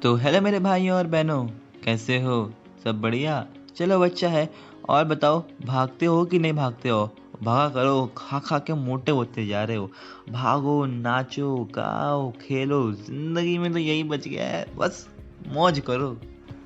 तो हेलो मेरे भाइयों और बहनों, कैसे हो? सब बढ़िया। चलो अच्छा है। और बताओ, भागते हो कि नहीं भागते हो? भागा करो, खा खा के मोटे होते जा रहे हो। भागो, नाचो, गाओ, खेलो, जिंदगी में तो यही बच गया है, बस मौज करो।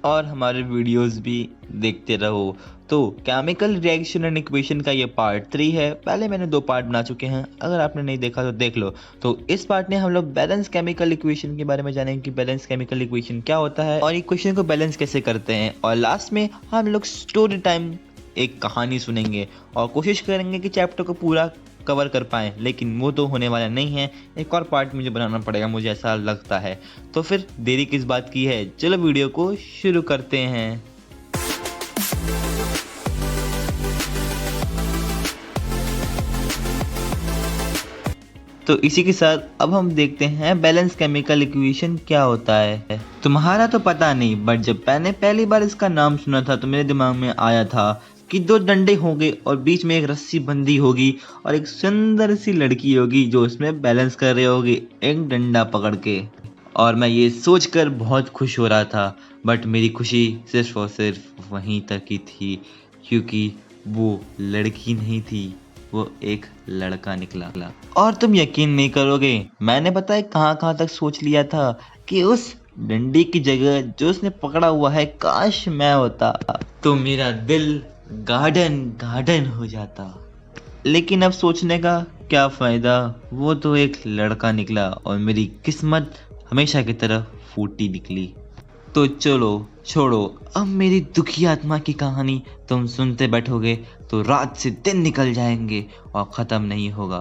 और हमारे वीडियोस भी देखते रहो। तो केमिकल रिएक्शन एंड इक्वेशन का ये पार्ट 3 है। पहले मैंने 2 पार्ट बना चुके हैं, अगर आपने नहीं देखा तो देख लो। तो इस पार्ट में हम लोग बैलेंस केमिकल इक्वेशन के बारे में जानेंगे कि बैलेंस केमिकल इक्वेशन क्या होता है और इक्वेशन को बैलेंस कैसे करते हैं। और लास्ट में हम लोग स्टोरी टाइम एक कहानी सुनेंगे और कोशिश करेंगे कि चैप्टर को पूरा कवर कर पाएँ, लेकिन वो तो होने वाला नहीं है। एक और पार्ट मुझे बनाना पड़ेगा, मुझे ऐसा लगता है। तो फिर देरी किस बात की है, चलो वीडियो को शुरू करते हैं। तो इसी के साथ अब हम देखते हैं बैलेंस केमिकल इक्वेशन क्या होता है। तुम्हारा तो पता नहीं, बट जब मैंने पहली बार इसका नाम सुना था तो मेरे दिमाग में आया था कि 2 डंडे होंगे और बीच में एक रस्सी बंधी होगी और एक सुंदर सी लड़की होगी जो उसमें बैलेंस कर रही होगी एक डंडा पकड़ के। और मैं ये सोचकर बहुत खुश हो रहा था, बट मेरी खुशी सिर्फ और सिर्फ वहीं तक ही थी, क्योंकि वो लड़की नहीं थी, वो एक लड़का निकला। और तुम यकीन नहीं करोगे, मैंने पता है कहाँ कहाँ तक सोच लिया था कि उस डंडी की जगह जो उसने पकड़ा हुआ है, काश मैं होता तो मेरा दिल गार्डन गार्डन हो जाता। लेकिन अब सोचने का क्या फायदा, वो तो एक लड़का निकला और मेरी किस्मत हमेशा की तरह फूटी निकली। तो चलो छोड़ो, अब मेरी दुखी आत्मा की कहानी तुम सुनते बैठोगे तो रात से दिन निकल जाएंगे और ख़त्म नहीं होगा।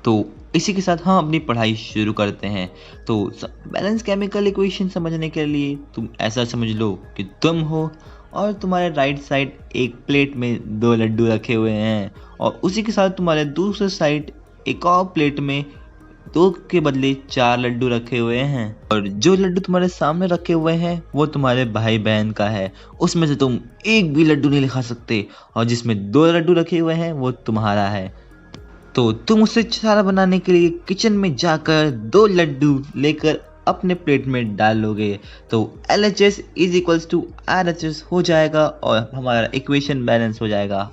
तो इसी के साथ हम अपनी पढ़ाई शुरू करते हैं। तो बैलेंस केमिकल इक्वेशन समझने के लिए तुम ऐसा समझ लो कि तुम हो और तुम्हारे राइट साइड एक प्लेट में 2 लड्डू रखे हुए हैं और उसी के साथ तुम्हारे दूसरे साइड एक और प्लेट में 2 के बदले 4 लड्डू रखे हुए हैं। और जो लड्डू तुम्हारे सामने रखे हुए हैं वो तुम्हारे भाई बहन का है, उसमें से तुम एक भी लड्डू नहीं खा सकते। और जिसमें 2 लड्डू रखे हुए हैं वो तुम्हारा है। तो तुम उसे चारा बनाने के लिए किचन में जाकर 2 लड्डू लेकर अपने प्लेट में डालोगे तो LHS is equals to RHS हो जाएगा और हमारा इक्वेशन बैलेंस हो जाएगा।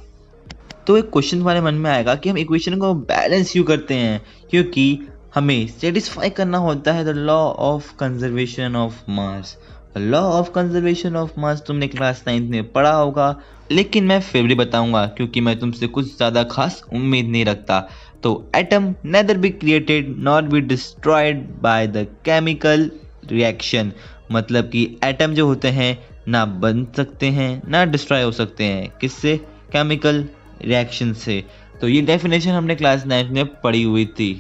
तो एक क्वेश्चन तुम्हारे मन में आएगा कि हम इक्वेशन को बैलेंस क्यों करते हैं, क्योंकि हमें सेटिस्फाई करना होता है the law of conservation of mass. Law of conservation of mass तुमने क्लास 9 में पढ़ा होगा, लेकिन मैं फिर भी बताऊंगा क्योंकि मैं तुमसे कुछ ज़्यादा खास उम्मीद नहीं रखता। तो atom nether be created not be destroyed by the chemical reaction, मतलब कि एटम जो होते हैं ना बन सकते हैं ना डिस्ट्रॉय हो सकते हैं, किससे? केमिकल रिएक्शन से। तो ये डेफिनेशन हमने क्लास 9 में पढ़ी हुई थी।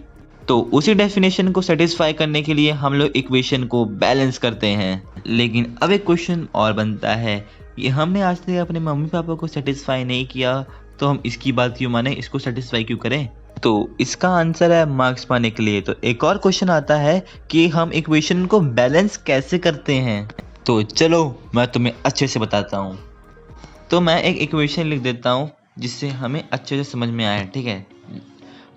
तो उसी डेफिनेशन को सेटिस्फाई करने के लिए हम लोग इक्वेशन को बैलेंस करते हैं। लेकिन अब एक क्वेश्चन और बनता है कि हमने आज तक अपने मम्मी पापा को सेटिस्फाई नहीं किया, तो हम इसकी बात क्यों माने, इसको सेटिस्फाई क्यों करें? तो इसका आंसर है मार्क्स पाने के लिए। तो एक और क्वेश्चन आता है कि हम इक्वेशन को बैलेंस कैसे करते हैं। तो चलो मैं तुम्हें अच्छे से बताता हूँ। तो मैं एक इक्वेशन लिख देता हूँ जिससे हमें अच्छे से समझ में आए, ठीक है?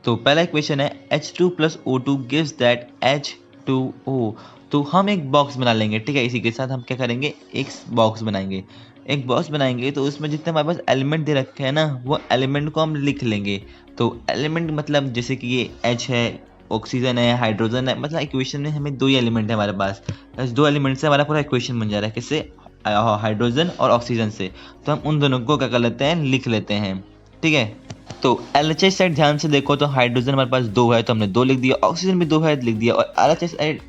तो पहला इक्वेशन है H2 + O2 gives that H2O। तो हम एक बॉक्स बना लेंगे, ठीक है? इसी के साथ हम क्या करेंगे, एक बॉक्स बनाएंगे। एक बॉक्स बनाएंगे तो उसमें जितने हमारे पास एलिमेंट दे रखे हैं ना, वो एलिमेंट को हम लिख लेंगे। तो एलिमेंट मतलब जैसे कि ये H है, ऑक्सीजन है, हाइड्रोजन है, मतलब इक्वेशन में हमें 2 ही एलिमेंट है हमारे पास। बस 2 एलिमेंट से हमारा पूरा इक्वेशन बन जा रहा है, किससे? हाइड्रोजन और ऑक्सीजन से। तो हम उन दोनों को क्या कर लेते हैं, लिख लेते हैं, ठीक है? तो LHS साइड ध्यान से देखो तो हाइड्रोजन हमारे पास 2 है तो हमने 2 लिख दिया, ऑक्सीजन भी 2 है लिख दिया, और LHS साइड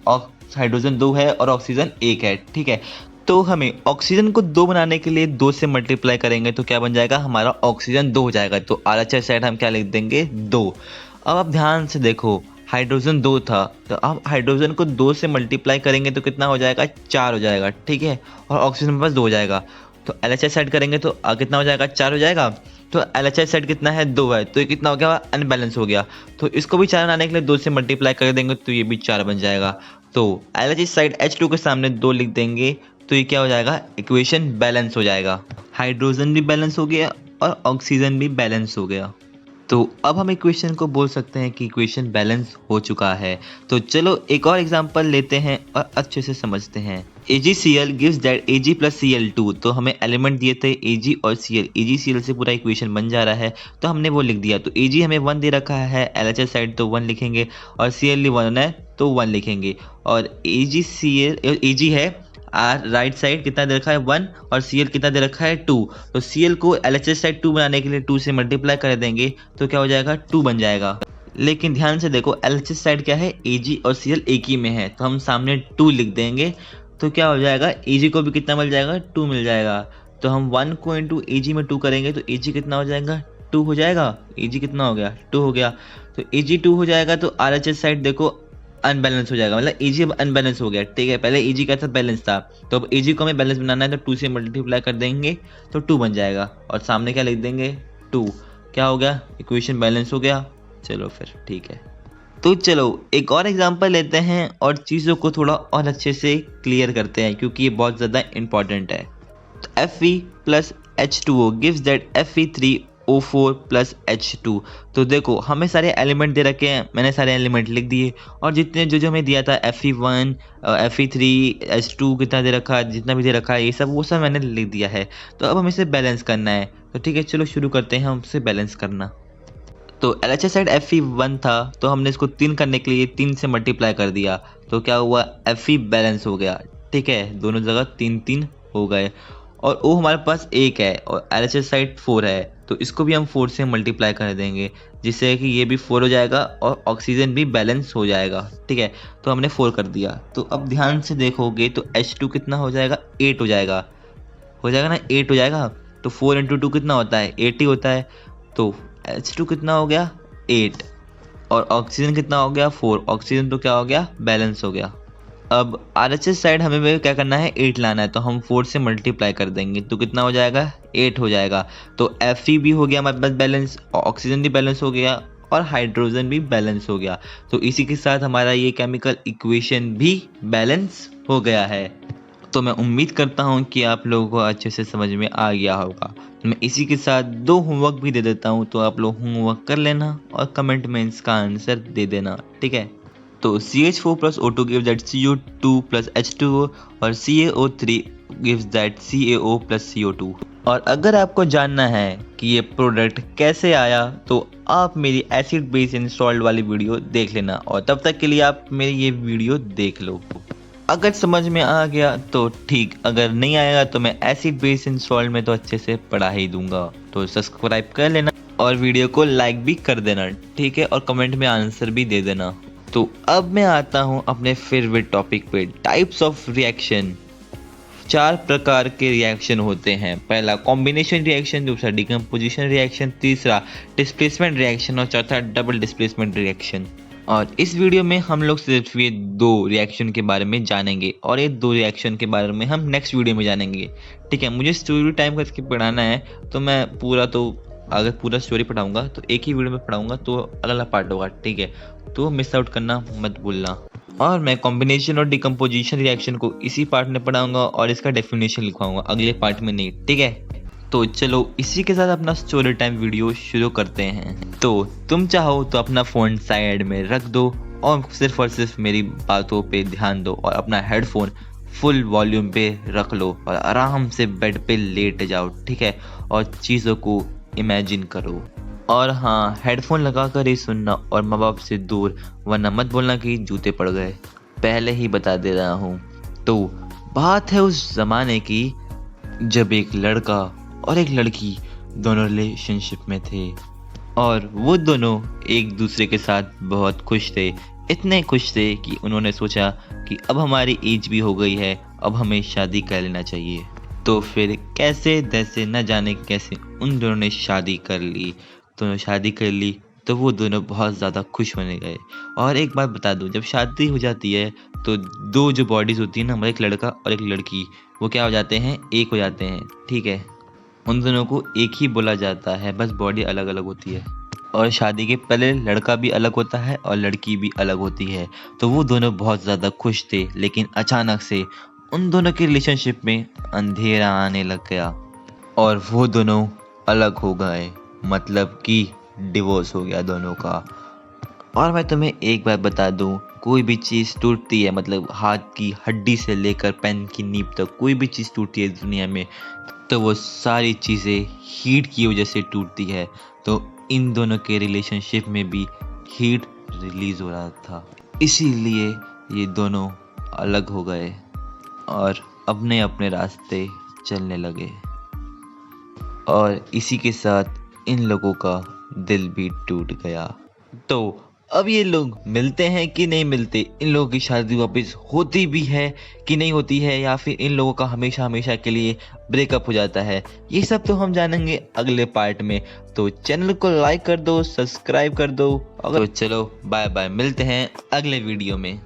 हाइड्रोजन 2 है और ऑक्सीजन 1 है, ठीक है? तो हमें ऑक्सीजन को 2 बनाने के लिए 2 से मल्टीप्लाई करेंगे तो क्या बन जाएगा, हमारा ऑक्सीजन 2 हो जाएगा। तो LHS साइड हम क्या लिख देंगे, 2। अब आप ध्यान से देखो, हाइड्रोजन 2 था तो अब हाइड्रोजन को 2 से मल्टीप्लाई करेंगे तो कितना हो जाएगा, 4 हो जाएगा, ठीक है? और ऑक्सीजन में पास 2 हो जाएगा। तो LHS साइड करेंगे तो कितना हो जाएगा, 4 हो जाएगा। तो LHS साइड कितना है, 2 है, तो ये कितना हो गया, अनबैलेंस हो गया। तो इसको भी 4 बनाने के लिए 2 से मल्टीप्लाई कर देंगे तो ये भी 4 बन जाएगा। तो LHS साइड H2 के सामने 2 लिख देंगे तो ये क्या हो जाएगा, इक्वेशन बैलेंस हो जाएगा। हाइड्रोजन भी बैलेंस हो गया और ऑक्सीजन भी बैलेंस हो गया। तो अब हम इक्वेशन को बोल सकते हैं कि इक्वेशन बैलेंस हो चुका है। तो चलो एक और एग्जांपल लेते हैं और अच्छे से समझते हैं। AgCl gives that Ag plus Cl2, तो हमें एलिमेंट दिए थे Ag और Cl, AgCl से पूरा इक्वेशन बन जा रहा है तो हमने वो लिख दिया। तो Ag हमें 1 दे रखा है, LHS साइड तो 1 लिखेंगे और Cl 1 है तो 1 लिखेंगे। और Ag है राइट साइड कितना दे रखा है 1 और Cl कितना दे रखा है 2। तो Cl को LHS साइड 2 बनाने के लिए 2 से मल्टीप्लाई कर देंगे तो क्या हो जाएगा 2 बन जाएगा। लेकिन ध्यान से देखो LHS साइड क्या है Ag और Cl एक ही में है तो हम सामने 2 लिख देंगे तो क्या हो जाएगा Ag को भी कितना मिल जाएगा 2 मिल जाएगा। तो हम 1 को इंटू Ag में 2 करेंगे तो Ag कितना हो जाएगा 2 हो जाएगा। Ag कितना हो गया 2 हो गया। तो Ag 2 हो जाएगा तो RHS साइड देखो अनबैलेंस हो जाएगा, मतलब Ag अब अनबैलेंस हो गया। ठीक है, पहले Ag का था बैलेंस था तो अब Ag को हमें बैलेंस बनाना है तो 2 से मल्टीप्लाई कर देंगे तो 2 बन जाएगा और सामने क्या लिख देंगे 2। क्या हो गया इक्वेशन बैलेंस हो गया। चलो फिर ठीक है। तो चलो एक और एग्जांपल लेते हैं और चीज़ों को थोड़ा और अच्छे से क्लियर करते हैं क्योंकि ये बहुत ज़्यादा इंपॉर्टेंट है। तो Fe plus H2O gives that Fe3O4 plus H2। तो देखो हमें सारे एलिमेंट दे रखे हैं, मैंने सारे एलिमेंट लिख दिए और जितने जो जो हमें दिया था Fe1 Fe3 H2 कितना दे रखा है, जितना भी दे रखा है ये सब वो सब मैंने लिख दिया है। तो अब हमें इसे बैलेंस करना है तो ठीक है चलो शुरू करते हैं हमसे बैलेंस करना। तो LHS साइड Fe1 था तो हमने इसको 3 करने के लिए 3 से मल्टीप्लाई कर दिया तो क्या हुआ Fe बैलेंस हो गया। ठीक है, दोनों जगह 3 हो गए और O हमारे पास 1 है और LHS साइड 4 है तो इसको भी हम 4 से मल्टीप्लाई कर देंगे जिससे कि ये भी 4 हो जाएगा और ऑक्सीजन भी बैलेंस हो जाएगा। ठीक है, तो हमने 4 कर दिया। तो अब ध्यान से देखोगे तो H2 कितना हो जाएगा 8 हो जाएगा ना 8 हो जाएगा। तो 4 इंटू 2 कितना होता है 8 ही होता है। तो H2 कितना हो गया 8 और ऑक्सीजन कितना हो गया 4। ऑक्सीजन तो क्या हो गया बैलेंस हो गया। अब RHS साइड हमें भी क्या करना है 8 लाना है तो हम 4 से मल्टीप्लाई कर देंगे तो कितना हो जाएगा 8 हो जाएगा। तो Fe भी हो गया हमारे पास बैलेंस, ऑक्सीजन भी बैलेंस हो गया और हाइड्रोजन भी बैलेंस हो गया। तो इसी के साथ हमारा ये केमिकल इक्वेशन भी बैलेंस हो गया है। तो मैं उम्मीद करता हूँ कि आप लोगों को अच्छे से समझ में आ गया होगा। मैं इसी के साथ 2 होमवर्क भी दे देता हूँ तो आप लोग होमवर्क कर लेना और कमेंट में इसका आंसर दे देना। ठीक है, तो CH4 plus O2 gives that CO2 plus H2O और CaO3 gives that CaO plus CO2। और अगर आपको जानना है कि ये प्रोडक्ट कैसे आया तो आप मेरी एसिड बेस इन सॉल्ट वाली वीडियो देख लेना और तब तक के लिए आप मेरी ये वीडियो देख लो। अगर समझ में आ गया तो ठीक, अगर नहीं आएगा तो मैं एसिड बेस इन सॉल्ट में तो अच्छे से पढ़ा ही दूंगा। तो सब्सक्राइब कर लेना और वीडियो को लाइक भी कर देना। ठीक है, और कमेंट में आंसर भी दे देना। तो अब मैं आता हूँ अपने फेवरेट टॉपिक पे, टाइप्स ऑफ रिएक्शन। 4 प्रकार के रिएक्शन होते हैं। पहला कॉम्बिनेशन रिएक्शन, दूसरा डिकम्पोजिशन रिएक्शन, तीसरा डिस्प्लेसमेंट रिएक्शन और चौथा डबल डिस्प्लेसमेंट रिएक्शन। और इस वीडियो में हम लोग सिर्फ ये 2 रिएक्शन के बारे में जानेंगे और ये 2 रिएक्शन के बारे में हम नेक्स्ट वीडियो में जानेंगे। ठीक है, मुझे स्टोरी टाइम करके पढ़ाना है तो मैं अगर पूरा स्टोरी पढ़ाऊंगा तो एक ही वीडियो में पढ़ाऊंगा तो अगला पार्ट होगा। ठीक है, तो मिस आउट करना मत भूलना। और मैं कॉम्बिनेशन और डिकम्पोजिशन रिएक्शन को इसी पार्ट में पढ़ाऊंगा और इसका डेफिनेशन लिखवाऊंगा, अगले पार्ट में नहीं। ठीक है, तो चलो इसी के साथ अपना स्टोरी टाइम वीडियो शुरू करते हैं। तो तुम चाहो तो अपना फ़ोन साइड में रख दो और सिर्फ मेरी बातों पे ध्यान दो और अपना हेडफोन फुल वॉल्यूम पे रख लो और आराम से बेड पे लेट जाओ। ठीक है, और चीज़ों को इमेजिन करो। और हाँ, हेडफोन लगा कर ही सुनना और माँ बाप से दूर, वरना मत बोलना कि जूते पड़ गए, पहले ही बता दे रहा हूँ। तो बात है उस ज़माने की जब एक लड़का और एक लड़की दोनों रिलेशनशिप में थे और वो दोनों एक दूसरे के साथ बहुत खुश थे। इतने खुश थे कि उन्होंने सोचा कि अब हमारी एज भी हो गई है, अब हमें शादी कर लेना चाहिए। तो फिर कैसे दैसे न जाने कैसे उन दोनों ने शादी कर ली। तो वो दोनों बहुत ज़्यादा खुश होने गए। और एक बात बता दूं, जब शादी हो जाती है तो 2 जो बॉडीज़ होती है ना, हमारा एक लड़का और एक लड़की, वो क्या हो जाते हैं, एक हो जाते हैं। ठीक है, उन दोनों को एक ही बोला जाता है, बस बॉडी अलग अलग होती है। और शादी के पहले लड़का भी अलग होता है और लड़की भी अलग होती है। तो वो दोनों बहुत ज़्यादा खुश थे, लेकिन अचानक से उन दोनों के रिलेशनशिप में अंधेरा आने लग गया और वो दोनों अलग हो गए। मतलब कि डिवोर्स हो गया दोनों का। और मैं तुम्हें एक बात बता दूं, कोई भी चीज़ टूटती है, मतलब हाथ की हड्डी से लेकर पेन की नीब तक कोई भी चीज़ टूटती है दुनिया में, तो वो सारी चीज़ें हीट की वजह से टूटती है। तो इन दोनों के रिलेशनशिप में भी हीट रिलीज हो रहा था, इसीलिए ये दोनों अलग हो गए और अपने अपने रास्ते चलने लगे। और इसी के साथ इन लोगों का दिल भी टूट गया। तो अब ये लोग मिलते हैं कि नहीं मिलते, इन लोगों की शादी वापस होती भी है कि नहीं होती है, या फिर इन लोगों का हमेशा हमेशा के लिए ब्रेकअप हो जाता है, ये सब तो हम जानेंगे अगले पार्ट में। तो चैनल को लाइक कर दो, सब्सक्राइब कर दो। अगर तो चलो बाय बाय, मिलते हैं अगले वीडियो में।